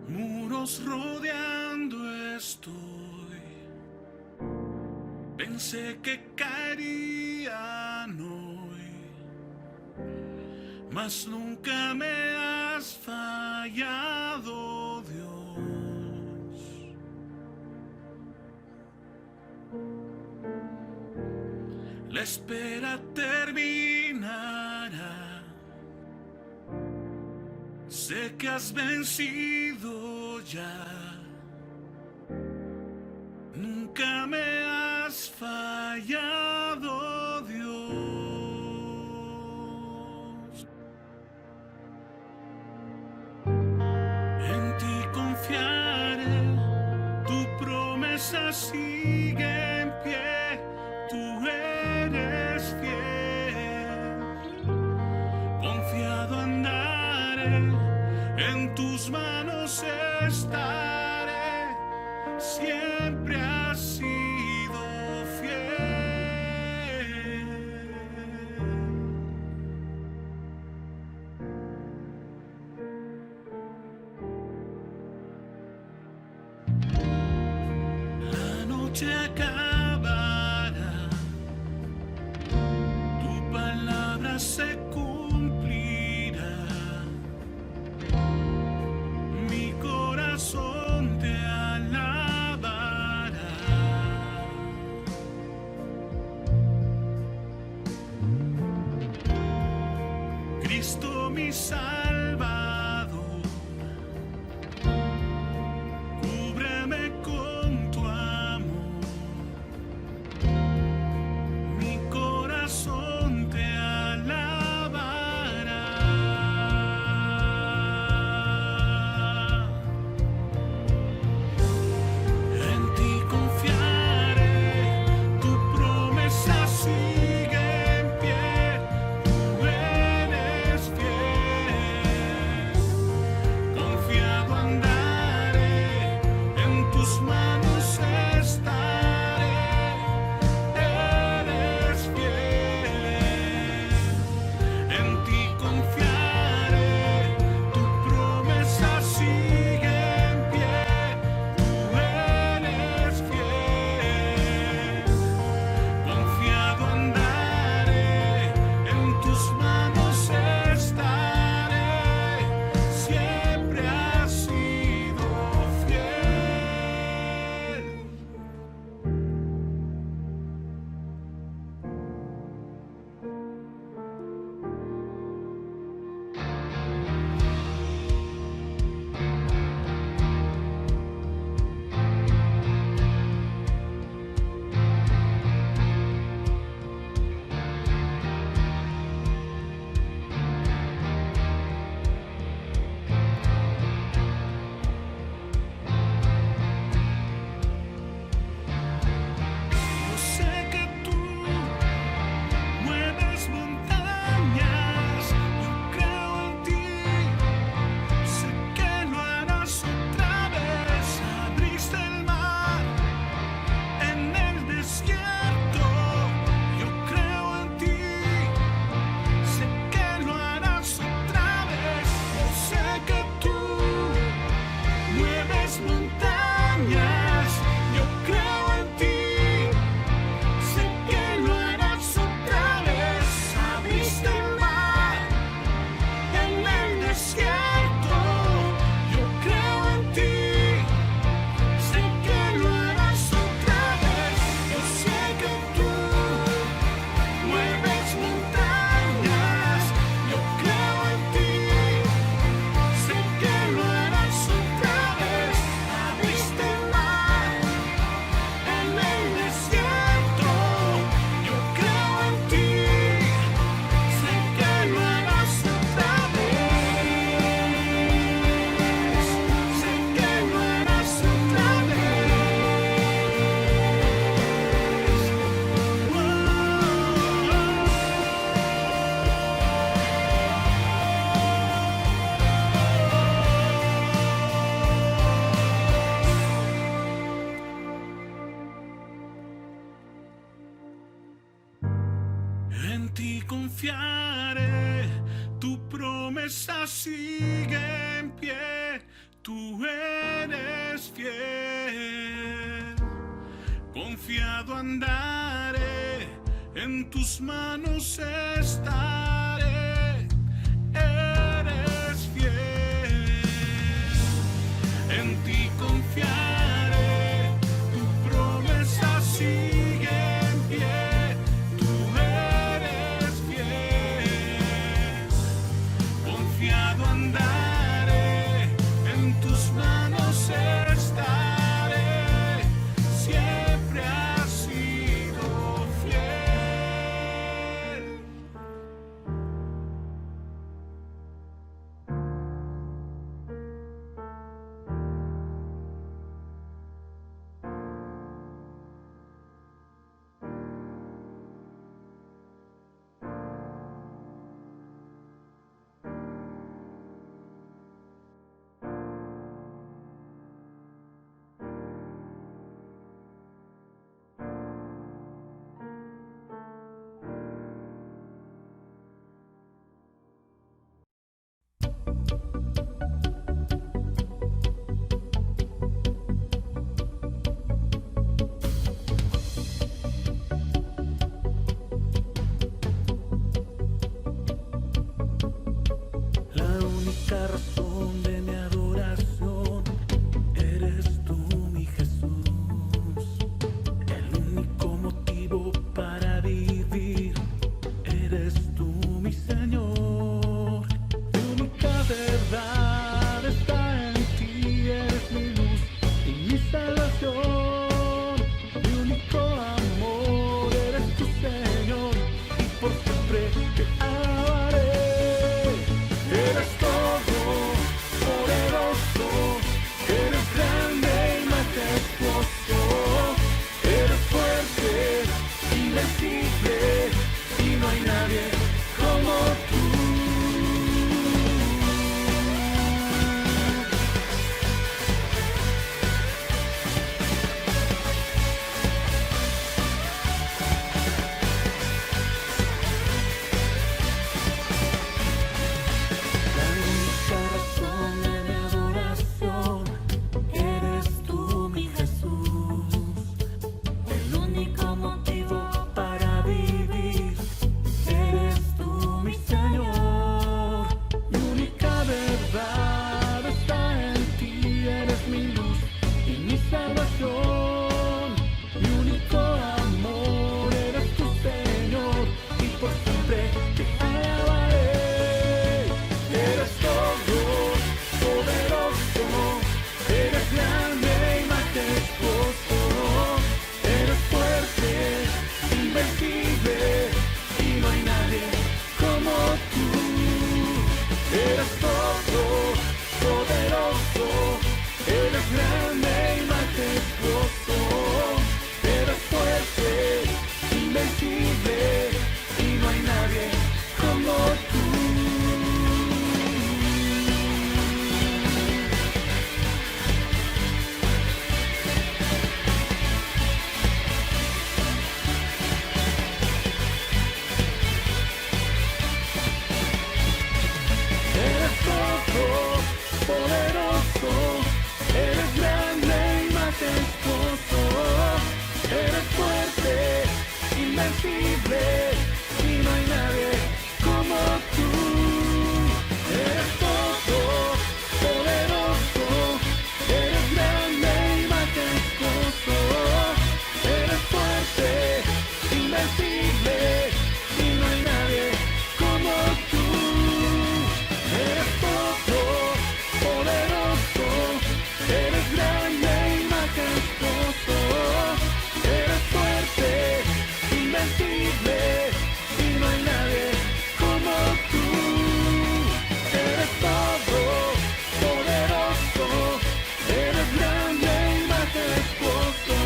Muros rodeando estoy. Pensé que caerían hoy, mas nunca me has fallado, Dios. La espera terminará. Sé que has vencido ya. Nunca me has fallado, Dios. En ti confiaré, tu promesa sigue en pie, tú eres fiel. Confiado andaré, en tus manos estaré, siempre has sido fiel. La noche acabará, tu palabra se cumplirá. Mi corazón te alabará. Cristo mi Salvador, cúbreme con tu amor. Mi corazón te alabará. En ti confiaré, tu promesa sigue en pie, tú eres fiel. confiaré, tu promesa sigue en pie, tú eres fiel. Confiado andaré, en tus manos estaré, eres fiel. En ti confiaré, tu promesa sigue en pie, tú eres fiel. Confiado andaré, en tus manos estaré, siempre has sido fiel. La única razón de mi adoración eres tú, mi Jesús. El único motivo para vivir eres tú, mi Señor. Mi única verdad está en ti, eres mi luz y mi salvación. Mi único amor eres tu Señor y por siempre te amaré. Eres todo poderoso, eres grande y majestuoso, eres fuerte, invencible y no hay nadie como tú. La única razón de mi adoración eres tú, mi Jesús. El único motivo para vivir eres tú, mi Señor. Mi única verdad está en ti, eres mi luz y mi salvación. Mi único amor eres tu Señor y por siempre te alabaré. Eres todo poderoso, eres grande y majestuoso, eres fuerte, invencible y no hay nadie como tú. Eres todo poderoso, eres grande y majestuoso, eres fuerte, invencible y no hay nadie como tú. Eres todo poderoso, eres grande y majestuoso, eres fuerte, invencible y no hay nadie como tú. Eres todo poderoso, eres grande y majestuoso, eres fuerte, invencible y no hay nadie como tú. Eres todo poderoso, eres grande y majestuoso, eres fuerte, invencible y no hay nadie como tú. Eres todo poderoso, eres grande y majestuoso,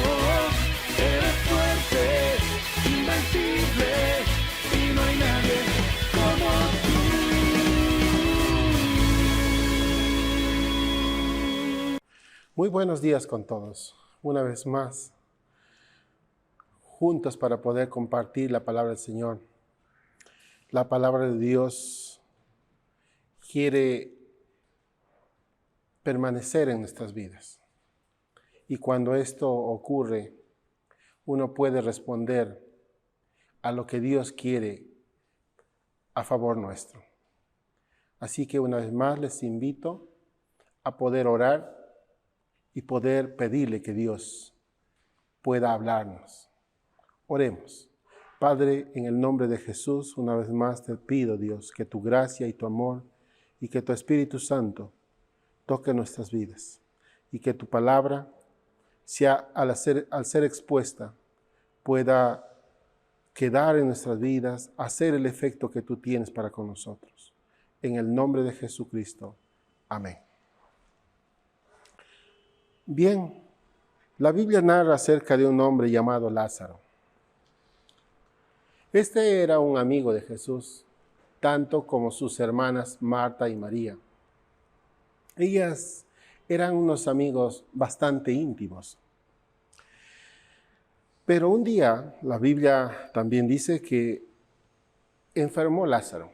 eres fuerte, invencible y no hay nadie como tú. Muy buenos días con todos. Una vez más, juntos para poder compartir la palabra del Señor. La palabra de Dios quiere permanecer en nuestras vidas. Y cuando esto ocurre, uno puede responder a lo que Dios quiere a favor nuestro. Así que una vez más les invito a poder orar y poder pedirle que Dios pueda hablarnos. Oremos. Padre, en el nombre de Jesús, una vez más te pido, Dios, que tu gracia y tu amor y que tu Espíritu Santo toque nuestras vidas y que tu palabra, al ser expuesta, pueda quedar en nuestras vidas, hacer el efecto que tú tienes para con nosotros. En el nombre de Jesucristo. Amén. Bien, la Biblia narra acerca de un hombre llamado Lázaro. Este era un amigo de Jesús, tanto como sus hermanas Marta y María. Ellas eran unos amigos bastante íntimos. Pero un día, la Biblia también dice que enfermó Lázaro.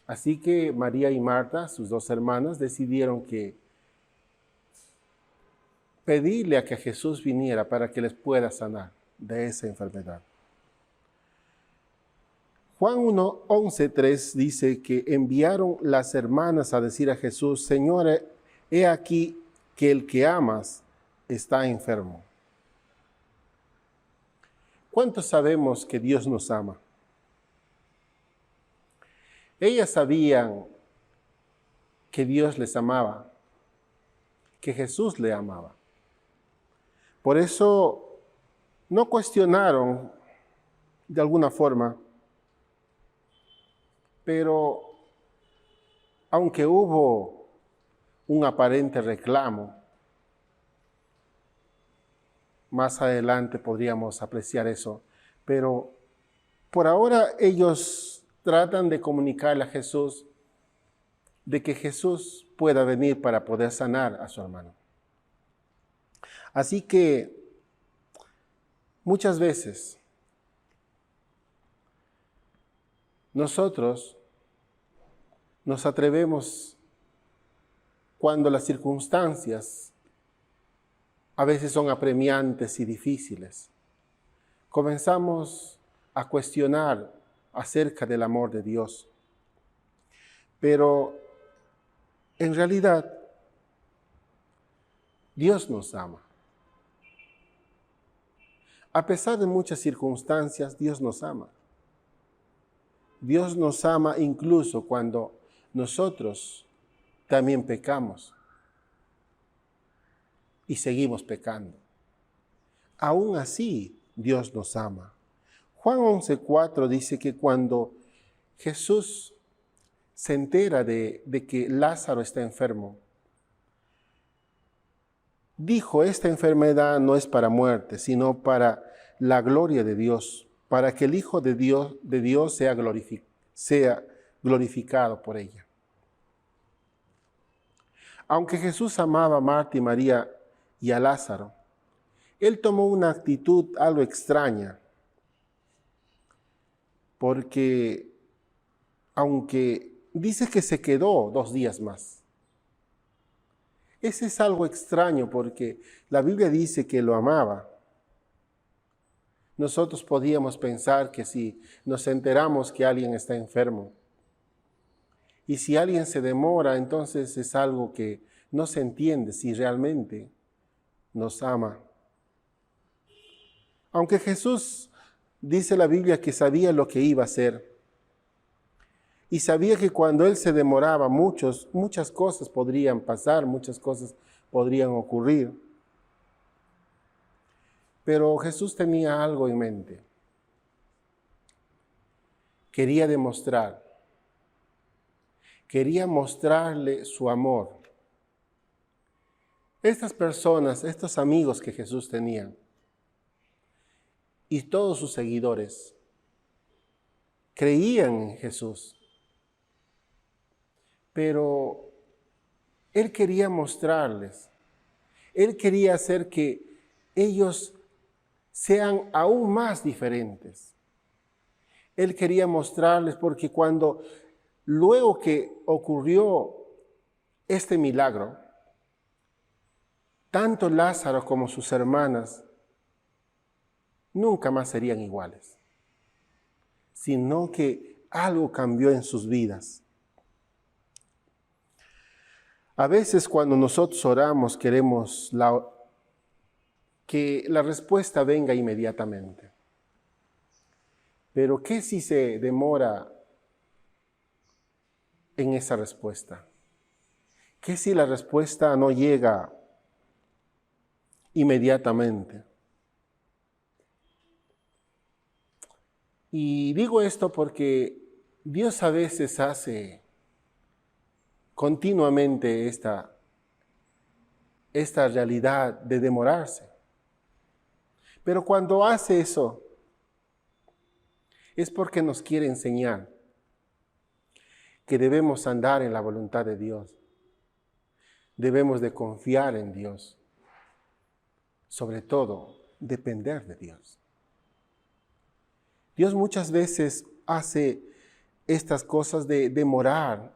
Así que María y Marta, sus dos hermanas, decidieron que pedirle a que Jesús viniera para que les pueda sanar de esa enfermedad. Juan 1:11-3 dice que enviaron las hermanas a decir a Jesús: Señor, he aquí que el que amas está enfermo. ¿Cuántos sabemos que Dios nos ama? Ellas sabían que Dios les amaba, que Jesús le amaba. Por eso no cuestionaron de alguna forma, pero aunque hubo un aparente reclamo, más adelante podríamos apreciar eso, pero por ahora ellos tratan de comunicarle a Jesús de que Jesús pueda venir para poder sanar a su hermano. Así que muchas veces nosotros nos atrevemos cuando las circunstancias a veces son apremiantes y difíciles. Comenzamos a cuestionar acerca del amor de Dios. Pero en realidad, Dios nos ama. A pesar de muchas circunstancias, Dios nos ama. Dios nos ama incluso cuando nosotros también pecamos y seguimos pecando. Aún así, Dios nos ama. Juan 11:4 dice que cuando Jesús se entera de que Lázaro está enfermo, dijo: esta enfermedad no es para muerte, sino para la gloria de Dios, para que el Hijo de Dios sea glorificado por ella. Aunque Jesús amaba a Marta y María y a Lázaro, Él tomó una actitud algo extraña, porque aunque dice que se quedó 2 días más, ese es algo extraño porque la Biblia dice que lo amaba. Nosotros podíamos pensar que si nos enteramos que alguien está enfermo y si alguien se demora, entonces es algo que no se entiende si realmente nos ama. Aunque Jesús, dice la Biblia, que sabía lo que iba a hacer y sabía que cuando Él se demoraba muchas cosas podrían pasar, muchas cosas podrían ocurrir. Pero Jesús tenía algo en mente. Quería mostrarle su amor. Estas personas, estos amigos que Jesús tenía y todos sus seguidores creían en Jesús. Pero Él quería mostrarles, Él quería hacer que ellos sean aún más diferentes. Él quería mostrarles porque luego que ocurrió este milagro, tanto Lázaro como sus hermanas nunca más serían iguales, sino que algo cambió en sus vidas. A veces cuando nosotros oramos queremos que la respuesta venga inmediatamente. Pero ¿qué si se demora en esa respuesta? ¿Qué si la respuesta no llega inmediatamente? Y digo esto porque Dios a veces hace continuamente esta realidad de demorarse. Pero cuando hace eso, es porque nos quiere enseñar que debemos andar en la voluntad de Dios. Debemos de confiar en Dios. Sobre todo, depender de Dios. Dios muchas veces hace estas cosas de demorar.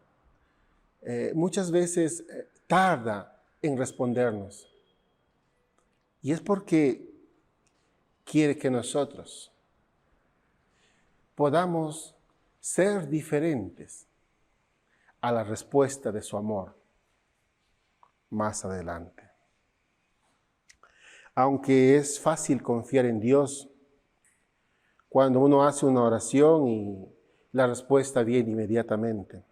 Muchas veces tarda en respondernos. Y es porque quiere que nosotros podamos ser diferentes a la respuesta de su amor más adelante. Aunque es fácil confiar en Dios cuando uno hace una oración y la respuesta viene inmediatamente.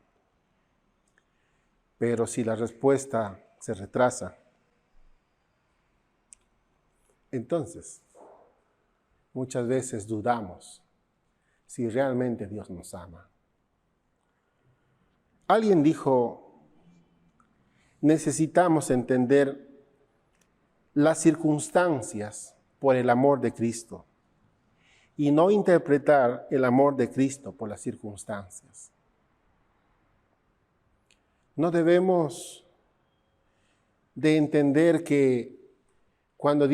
Pero si la respuesta se retrasa, entonces muchas veces dudamos si realmente Dios nos ama. Alguien dijo, necesitamos entender las circunstancias por el amor de Cristo y no interpretar el amor de Cristo por las circunstancias. No debemos de entender que cuando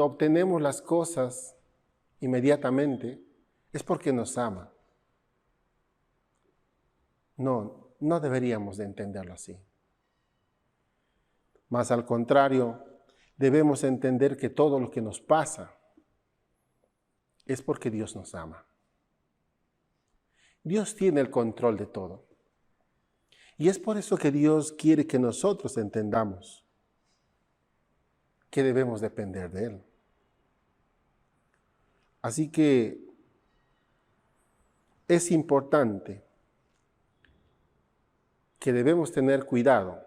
obtenemos las cosas inmediatamente, es porque nos ama. No deberíamos de entenderlo así. Más al contrario, debemos entender que todo lo que nos pasa es porque Dios nos ama. Dios tiene el control de todo. Y es por eso que Dios quiere que nosotros entendamos que debemos depender de Él. Así que es importante que debemos tener cuidado,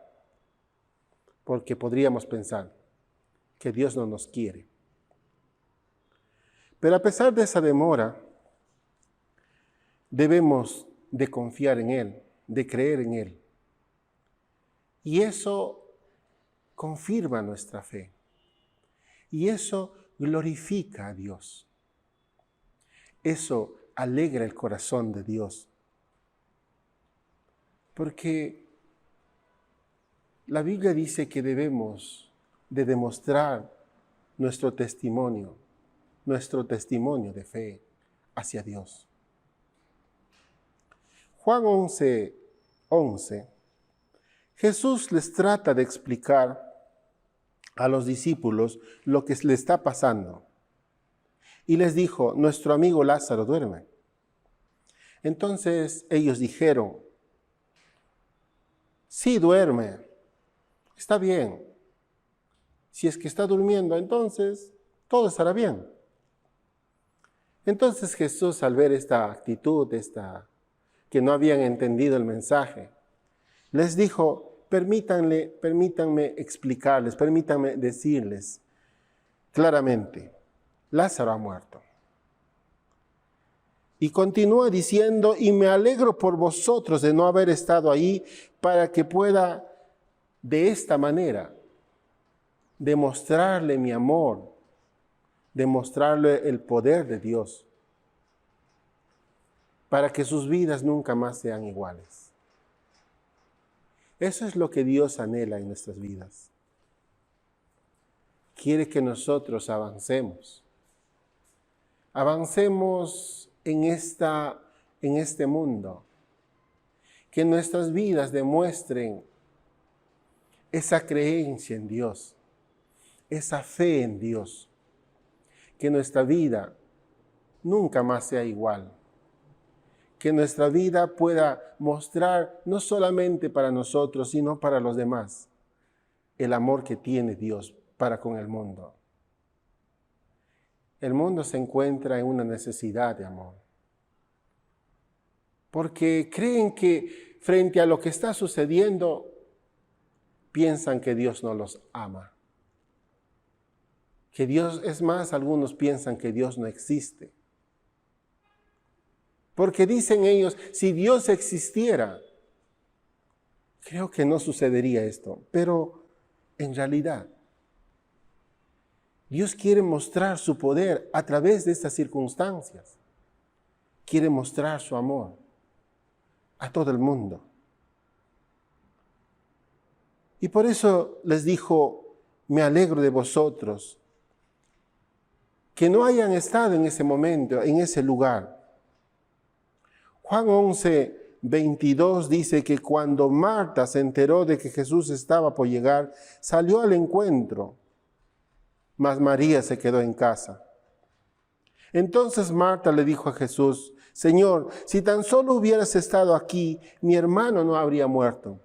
porque podríamos pensar que Dios no nos quiere. Pero a pesar de esa demora, debemos de confiar en Él, de creer en Él. Y eso confirma nuestra fe. Y eso glorifica a Dios. Eso alegra el corazón de Dios. Porque la Biblia dice que debemos de demostrar nuestro testimonio de fe hacia Dios. Juan 11, Jesús les trata de explicar a los discípulos lo que le está pasando. Y les dijo, nuestro amigo Lázaro duerme. Entonces ellos dijeron, sí duerme, está bien. Si es que está durmiendo, entonces todo estará bien. Entonces Jesús, al ver esta actitud, que no habían entendido el mensaje, les dijo, permítanme explicarles, permítanme decirles claramente, Lázaro ha muerto. Y continúa diciendo, y me alegro por vosotros de no haber estado ahí, para que pueda de esta manera demostrarle mi amor, demostrarle el poder de Dios, para que sus vidas nunca más sean iguales. Eso es lo que Dios anhela en nuestras vidas. Quiere que nosotros avancemos. avancemos en este mundo, que nuestras vidas demuestren esa creencia en Dios, esa fe en Dios, que nuestra vida nunca más sea igual, que nuestra vida pueda mostrar no solamente para nosotros, sino para los demás, el amor que tiene Dios para con el mundo. El mundo se encuentra en una necesidad de amor, porque creen que frente a lo que está sucediendo, piensan que Dios no los ama. Que Dios, es más, algunos piensan que Dios no existe. Porque dicen ellos, si Dios existiera, creo que no sucedería esto. Pero en realidad, Dios quiere mostrar su poder a través de estas circunstancias. Quiere mostrar su amor a todo el mundo. Y por eso les dijo, me alegro de vosotros, que no hayan estado en ese momento, en ese lugar. Juan 11:22 dice que cuando Marta se enteró de que Jesús estaba por llegar, salió al encuentro, mas María se quedó en casa. Entonces Marta le dijo a Jesús, Señor, si tan solo hubieras estado aquí, mi hermano no habría muerto.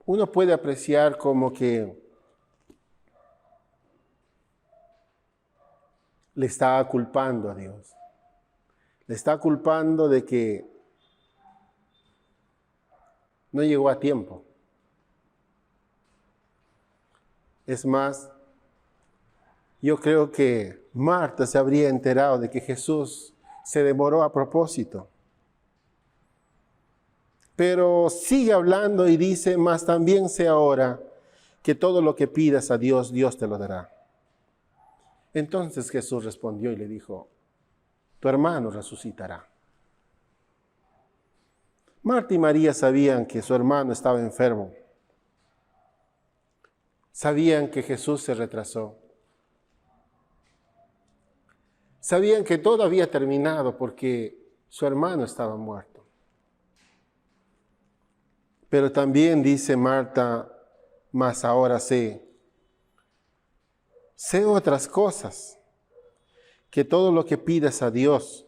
Uno puede apreciar como que le está culpando a Dios. Le está culpando de que no llegó a tiempo. Es más, yo creo que Marta se habría enterado de que Jesús se demoró a propósito. Pero sigue hablando y dice, mas también sé ahora que todo lo que pidas a Dios, Dios te lo dará. Entonces Jesús respondió y le dijo, tu hermano resucitará. Marta y María sabían que su hermano estaba enfermo. Sabían que Jesús se retrasó. Sabían que todo había terminado porque su hermano estaba muerto. Pero también dice Marta, mas ahora sé otras cosas, que todo lo que pidas a Dios,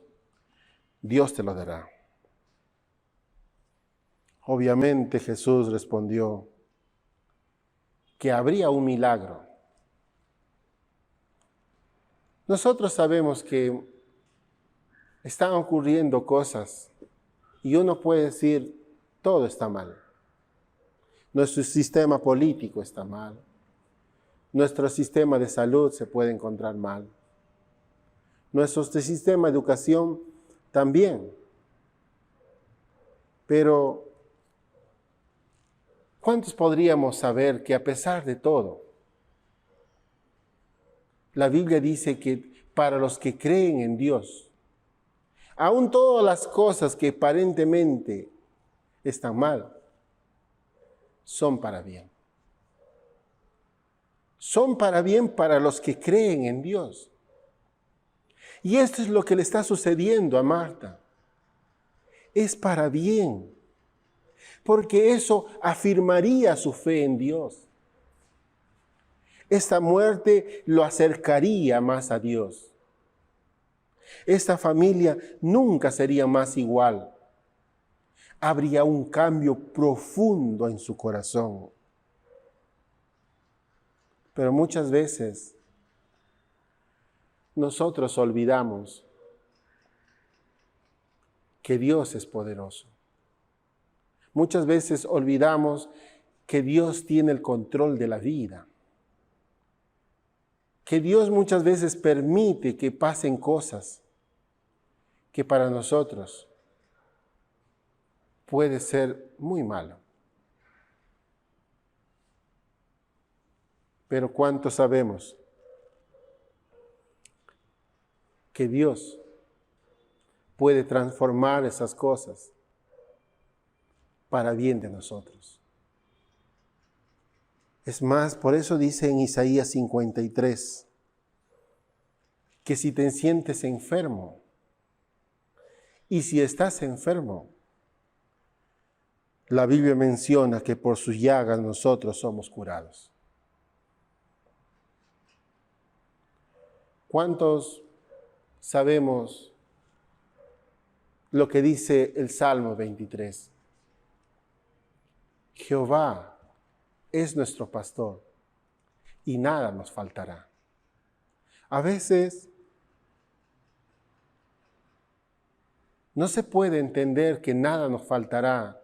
Dios te lo dará. Obviamente Jesús respondió que habría un milagro. Nosotros sabemos que están ocurriendo cosas y uno puede decir, todo está mal. Nuestro sistema político está mal. Nuestro sistema de salud se puede encontrar mal. Nuestro sistema de educación también. Pero, ¿cuántos podríamos saber que a pesar de todo, la Biblia dice que para los que creen en Dios, aun todas las cosas que aparentemente están mal, son para bien? Son para bien para los que creen en Dios. Y esto es lo que le está sucediendo a Marta. Es para bien, porque eso afirmaría su fe en Dios. Esta muerte lo acercaría más a Dios. Esta familia nunca sería más igual. Habría un cambio profundo en su corazón. Pero muchas veces nosotros olvidamos que Dios es poderoso. Muchas veces olvidamos que Dios tiene el control de la vida. Que Dios muchas veces permite que pasen cosas que para nosotros puede ser muy malo. Pero ¿cuánto sabemos que Dios puede transformar esas cosas para bien de nosotros? Es más, por eso dice en Isaías 53, que si te sientes enfermo, y si estás enfermo, la Biblia menciona que por sus llagas nosotros somos curados. ¿Cuántos sabemos lo que dice el Salmo 23? Jehová es nuestro pastor y nada nos faltará. A veces no se puede entender que nada nos faltará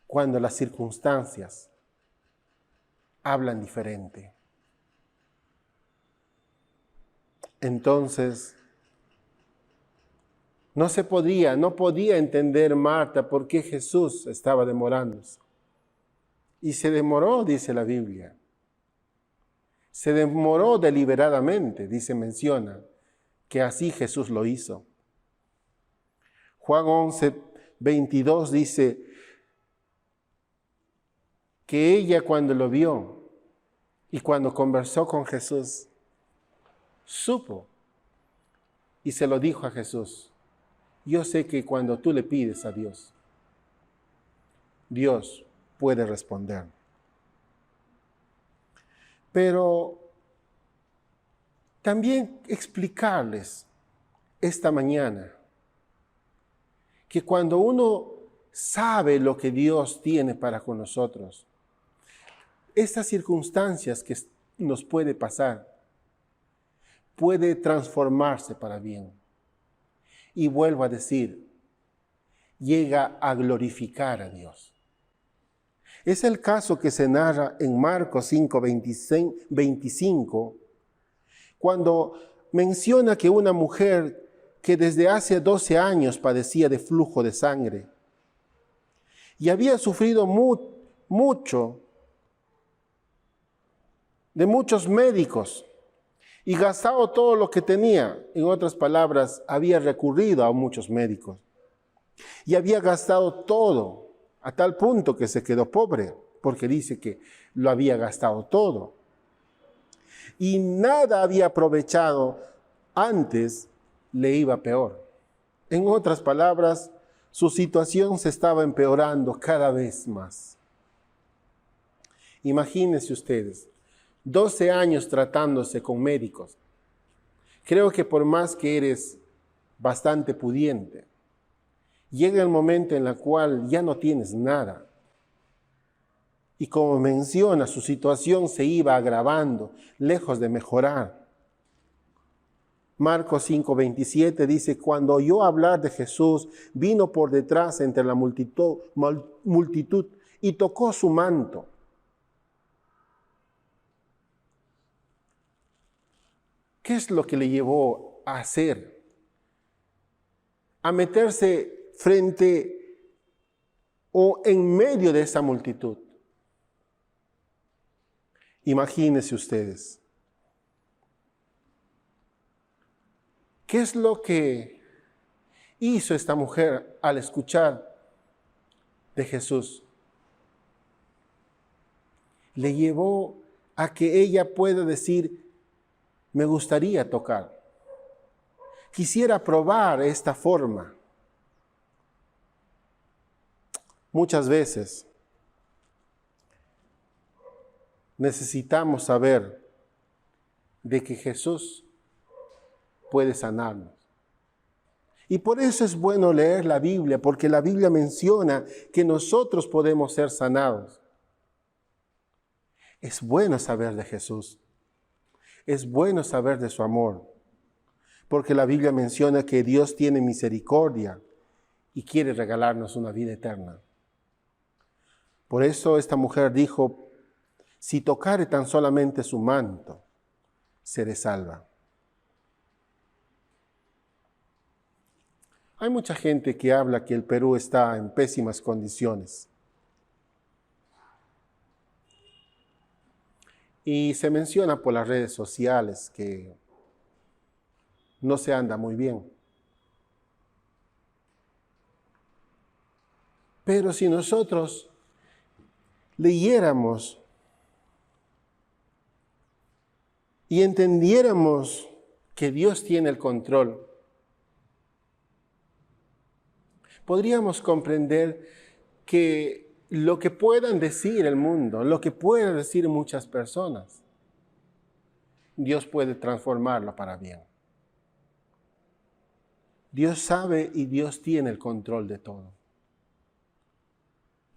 cuando las circunstancias hablan diferente. Entonces, no podía entender Marta por qué Jesús estaba demorándose. Y se demoró, dice la Biblia. Se demoró deliberadamente, menciona, que así Jesús lo hizo. Juan 11, 22 dice que ella cuando lo vio y cuando conversó con Jesús, supo y se lo dijo a Jesús: yo sé que cuando tú le pides a Dios, Dios puede responder. Pero también explicarles esta mañana que cuando uno sabe lo que Dios tiene para con nosotros, estas circunstancias que nos puede pasar, puede transformarse para bien. Y vuelvo a decir, llega a glorificar a Dios. Es el caso que se narra en Marcos 5, 25, cuando menciona que una mujer que desde hace 12 años padecía de flujo de sangre y había sufrido mucho de muchos médicos y gastado todo lo que tenía. En otras palabras, había recurrido a muchos médicos y había gastado todo a tal punto que se quedó pobre, porque dice que lo había gastado todo. Y nada había aprovechado, antes le iba peor. En otras palabras, su situación se estaba empeorando cada vez más. Imagínense ustedes, 12 años tratándose con médicos. Creo que por más que eres bastante pudiente, llega el momento en el cual ya no tienes nada. Y como menciona, su situación se iba agravando, lejos de mejorar. Marcos 5:27 dice: cuando oyó hablar de Jesús, vino por detrás entre la multitud y tocó su manto. ¿Qué es lo que le llevó a hacer? A meterse frente o en medio de esa multitud. Imagínense ustedes. ¿Qué es lo que hizo esta mujer al escuchar de Jesús? Le llevó a que ella pueda decir: me gustaría tocar. Quisiera probar esta forma. Muchas veces necesitamos saber de que Jesús puede sanarnos. Y por eso es bueno leer la Biblia, porque la Biblia menciona que nosotros podemos ser sanados. Es bueno saber de Jesús. Es bueno saber de su amor, porque la Biblia menciona que Dios tiene misericordia y quiere regalarnos una vida eterna. Por eso esta mujer dijo: si tocare tan solamente su manto, seré salva. Hay mucha gente que habla que el Perú está en pésimas condiciones. Y se menciona por las redes sociales que no se anda muy bien. Pero si nosotros leyéramos y entendiéramos que Dios tiene el control, podríamos comprender que lo que puedan decir el mundo, lo que puedan decir muchas personas, Dios puede transformarlo para bien. Dios sabe y Dios tiene el control de todo.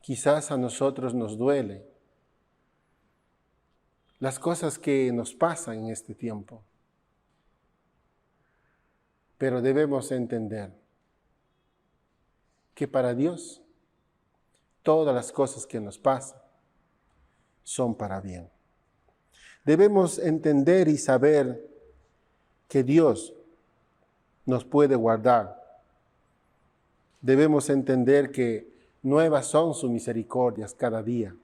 Quizás a nosotros nos duele las cosas que nos pasan en este tiempo, pero debemos entender que para Dios todas las cosas que nos pasan son para bien. Debemos entender y saber que Dios nos puede guardar. Debemos entender que nuevas son sus misericordias cada día.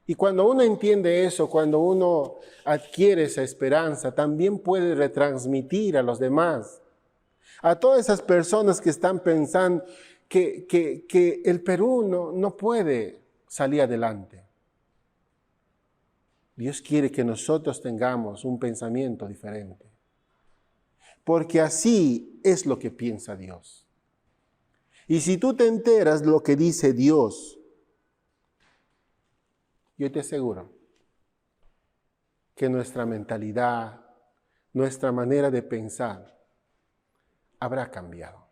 Y cuando uno entiende eso, cuando uno adquiere esa esperanza, también puede retransmitir a los demás, a todas esas personas que están pensando que el Perú no puede salir adelante. Dios quiere que nosotros tengamos un pensamiento diferente, porque así es lo que piensa Dios. Y si tú te enteras lo que dice Dios, yo te aseguro que nuestra mentalidad, nuestra manera de pensar, habrá cambiado.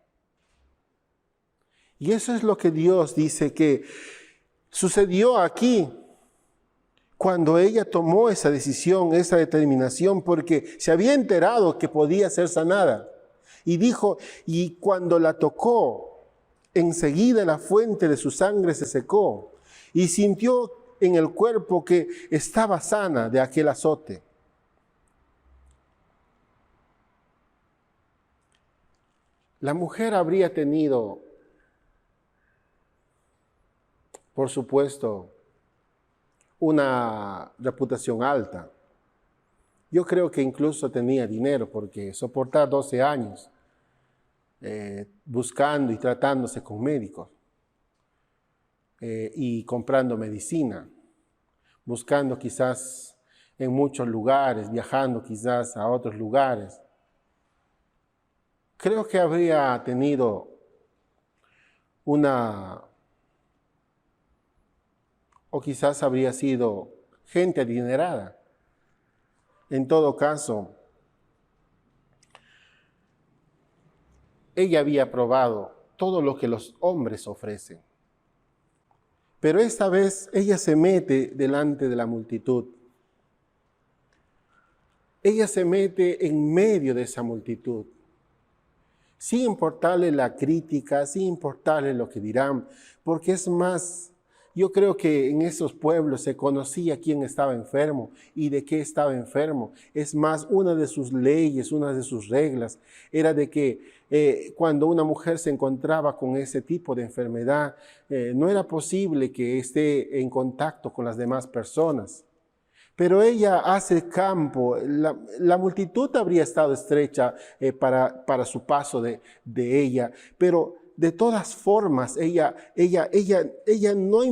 Y eso es lo que Dios dice que sucedió aquí, cuando ella tomó esa decisión, esa determinación, porque se había enterado que podía ser sanada. Y dijo, y cuando la tocó, enseguida la fuente de su sangre se secó, y sintió en el cuerpo que estaba sana de aquel azote. La mujer habría tenido, por supuesto, una reputación alta. Yo creo que incluso tenía dinero, porque soportar 12 años buscando y tratándose con médicos y comprando medicina, buscando quizás en muchos lugares, viajando quizás a otros lugares. Creo que habría tenido o quizás habría sido gente adinerada. En todo caso, ella había probado todo lo que los hombres ofrecen. Pero esta vez ella se mete delante de la multitud. Ella se mete en medio de esa multitud, sin importarle la crítica, sin importarle lo que dirán, porque es más, yo creo que en esos pueblos se conocía quién estaba enfermo y de qué estaba enfermo. Es más, una de sus leyes, una de sus reglas, era de que cuando una mujer se encontraba con ese tipo de enfermedad, no era posible que esté en contacto con las demás personas. Pero ella hace campo, la multitud habría estado estrecha para su paso de ella, pero de todas formas, ella no le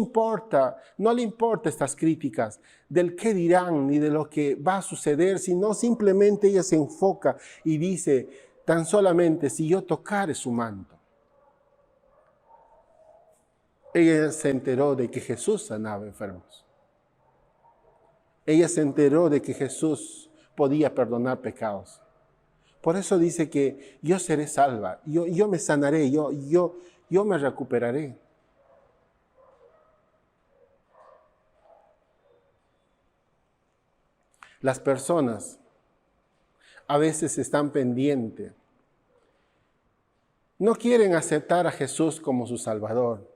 importa estas críticas del qué dirán ni de lo que va a suceder, sino simplemente ella se enfoca y dice, tan solamente si yo tocare su manto. Ella se enteró de que Jesús sanaba enfermos. Ella se enteró de que Jesús podía perdonar pecados. Por eso dice que yo seré salva, yo me sanaré, yo me recuperaré. Las personas a veces están pendientes. No quieren aceptar a Jesús como su Salvador.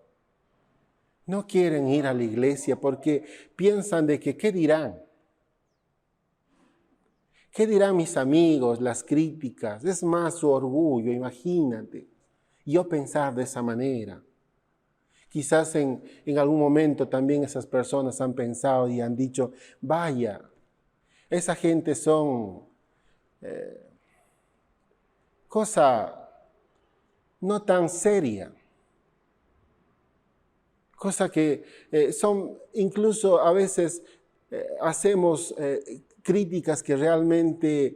No quieren ir a la iglesia porque piensan de que, ¿qué dirán? ¿Qué dirán mis amigos, las críticas? Es más su orgullo, imagínate. Yo pensar de esa manera. Quizás en algún momento también esas personas han pensado y han dicho, vaya, esa gente son cosa no tan seria. Cosa que son, incluso a veces hacemos críticas que realmente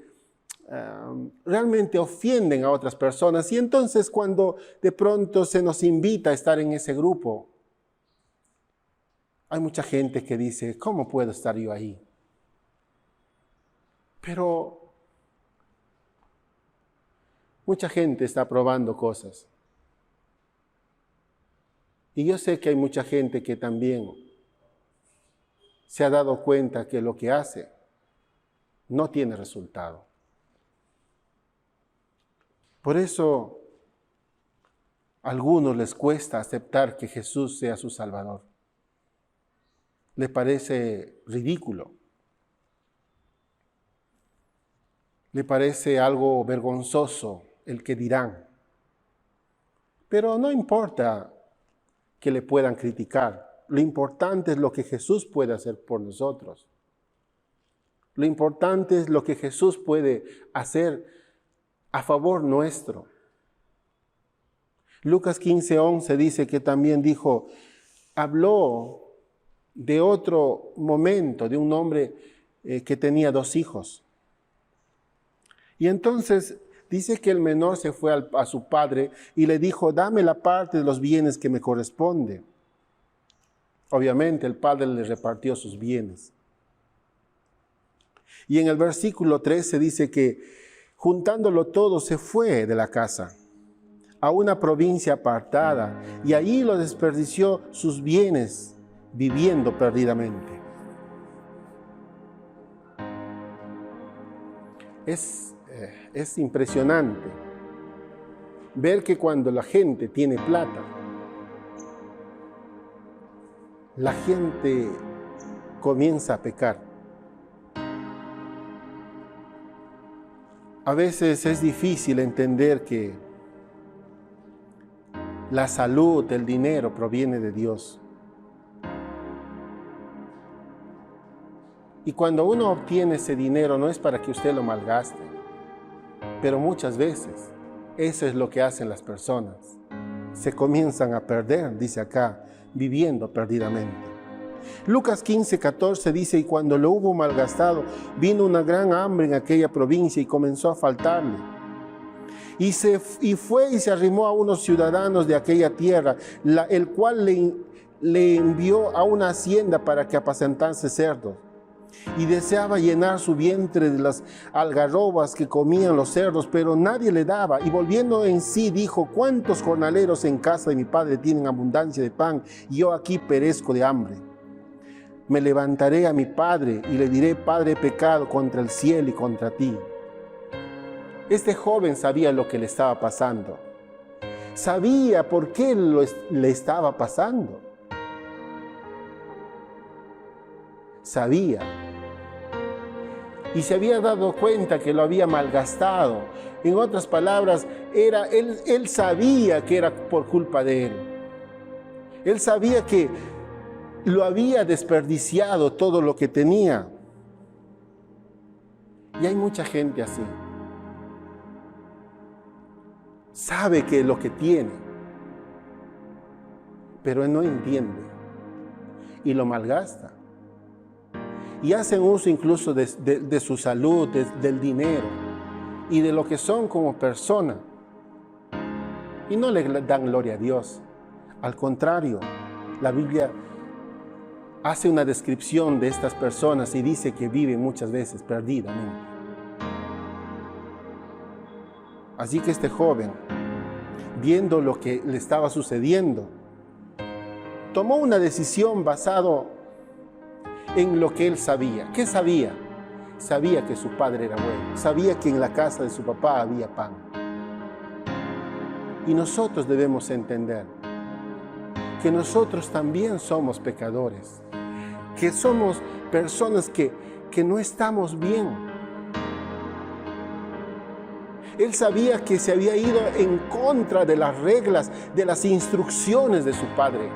ofienden a otras personas. Y entonces cuando de pronto se nos invita a estar en ese grupo, hay mucha gente que dice, ¿cómo puedo estar yo ahí? Pero mucha gente está probando cosas. Y yo sé que hay mucha gente que también se ha dado cuenta que lo que hace no tiene resultado. Por eso a algunos les cuesta aceptar que Jesús sea su Salvador. Les parece ridículo. Le parece algo vergonzoso el que dirán. Pero no importa que le puedan criticar. Lo importante es lo que Jesús puede hacer por nosotros. Lo importante es lo que Jesús puede hacer a favor nuestro. Lucas 15:11 dice que también habló de otro momento, de un hombre que tenía 2 hijos. Y entonces dice que el menor se fue a su padre y le dijo, dame la parte de los bienes que me corresponde. Obviamente el padre le repartió sus bienes. Y en el versículo 13 dice que juntándolo todo se fue de la casa a una provincia apartada y allí lo desperdició sus bienes viviendo perdidamente. Es impresionante ver que cuando la gente tiene plata, la gente comienza a pecar. A veces es difícil entender que la salud, el dinero proviene de Dios. Y cuando uno obtiene ese dinero no es para que usted lo malgaste, pero muchas veces eso es lo que hacen las personas. Se comienzan a perder, dice acá, viviendo perdidamente. Lucas 15:14 dice, y cuando lo hubo malgastado, vino una gran hambre en aquella provincia y comenzó a faltarle. Y fue y se arrimó a unos ciudadanos de aquella tierra, el cual le envió a una hacienda para que apacentase cerdos. Y deseaba llenar su vientre de las algarrobas que comían los cerdos, pero nadie le daba. Y volviendo en sí dijo, ¿cuántos jornaleros en casa de mi padre tienen abundancia de pan? Y yo aquí perezco de hambre. Me levantaré a mi padre y le diré, Padre, he pecado contra el cielo y contra ti. Este joven sabía lo que le estaba pasando. Sabía por qué le estaba pasando. Sabía. Y se había dado cuenta que lo había malgastado. En otras palabras, él sabía que era por culpa de él. Él sabía que lo había desperdiciado todo lo que tenía. Y hay mucha gente así. Sabe que es lo que tiene, pero él no entiende y lo malgasta. Y hacen uso incluso de su salud, del dinero y de lo que son como persona. Y no le dan gloria a Dios. Al contrario, la Biblia hace una descripción de estas personas y dice que viven muchas veces perdidamente. Así que este joven, viendo lo que le estaba sucediendo, tomó una decisión basado en lo que él sabía. ¿Qué sabía? Sabía que su padre era bueno. Sabía que en la casa de su papá había pan. Y nosotros debemos entender que nosotros también somos pecadores, que somos personas que no estamos bien. Él sabía que se había ido en contra de las reglas, de las instrucciones de su padre.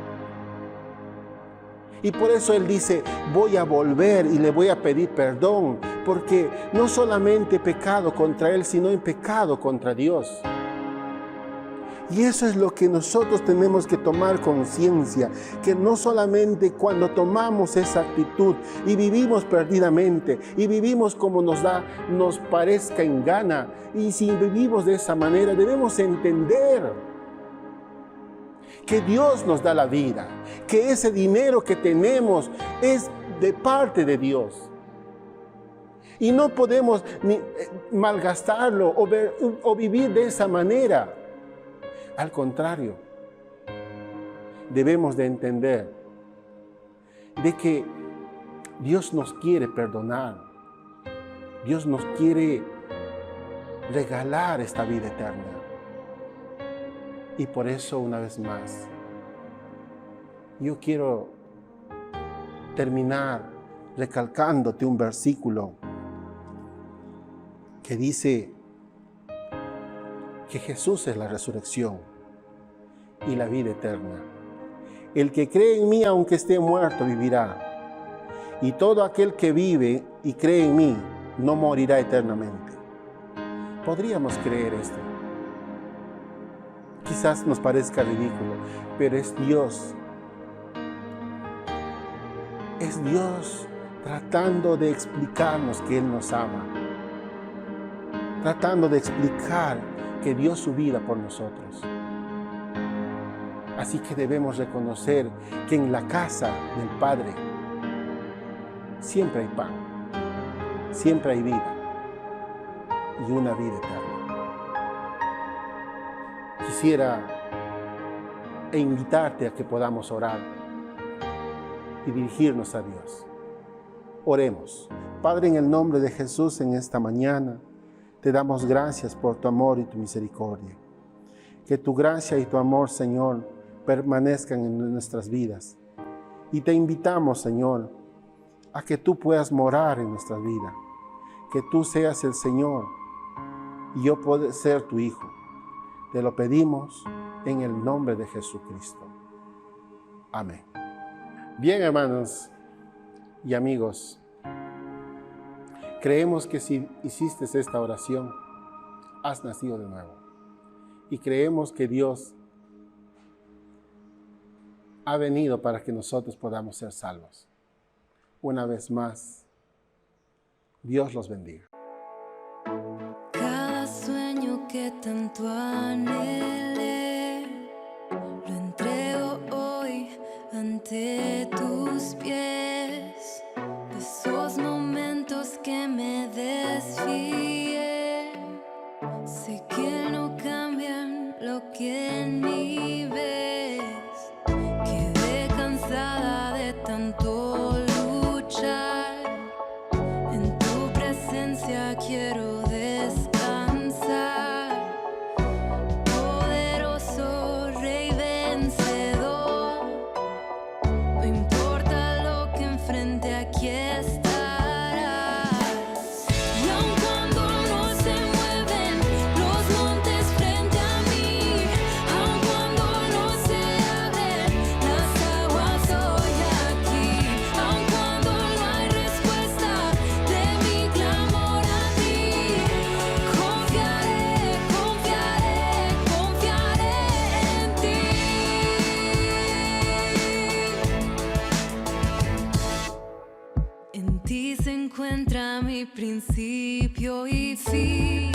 Y por eso él dice, voy a volver y le voy a pedir perdón, porque no solamente he pecado contra él, sino he pecado contra Dios. Y eso es lo que nosotros tenemos que tomar conciencia, que no solamente cuando tomamos esa actitud y vivimos perdidamente y vivimos como nos parezca en gana, y si vivimos de esa manera debemos entender que Dios nos da la vida, que ese dinero que tenemos es de parte de Dios. Y no podemos ni malgastarlo o vivir de esa manera. Al contrario, debemos de entender de que Dios nos quiere perdonar. Dios nos quiere regalar esta vida eterna. Y por eso, una vez más, yo quiero terminar recalcándote un versículo que dice que Jesús es la resurrección y la vida eterna. El que cree en mí, aunque esté muerto, vivirá. Y todo aquel que vive y cree en mí, no morirá eternamente. ¿Podríamos creer esto? Quizás nos parezca ridículo, pero es Dios. Es Dios tratando de explicarnos que Él nos ama. Tratando de explicar que dio su vida por nosotros. Así que debemos reconocer que en la casa del Padre siempre hay pan, siempre hay vida y una vida eterna. Quisiera invitarte a que podamos orar y dirigirnos a Dios. Oremos. Padre, en el nombre de Jesús, en esta mañana, te damos gracias por tu amor y tu misericordia. Que tu gracia y tu amor, Señor, permanezcan en nuestras vidas. Y te invitamos, Señor, a que tú puedas morar en nuestras vidas. Que tú seas el Señor y yo puedo ser tu Hijo. Te lo pedimos en el nombre de Jesucristo. Amén. Bien, hermanos y amigos, creemos que si hiciste esta oración, has nacido de nuevo. Y creemos que Dios ha venido para que nosotros podamos ser salvos. Una vez más, Dios los bendiga. Cada sueño que tanto anhelé, lo entrego hoy ante tus pies. De esos momentos que me desfié, sé que no cambian lo que en mí ves. Quedé cansada de tanto luchar, en tu presencia quiero descansar. Poderoso Rey vencedor, no importa lo que enfrente, aquí estarás. Y aun cuando no se mueven los montes frente a mí, aun cuando no se abren las aguas, hoy aquí. Aun cuando no hay respuesta de mi clamor a ti, confiaré, confiaré, confiaré en ti. En ti se encuentra mi principio y fin.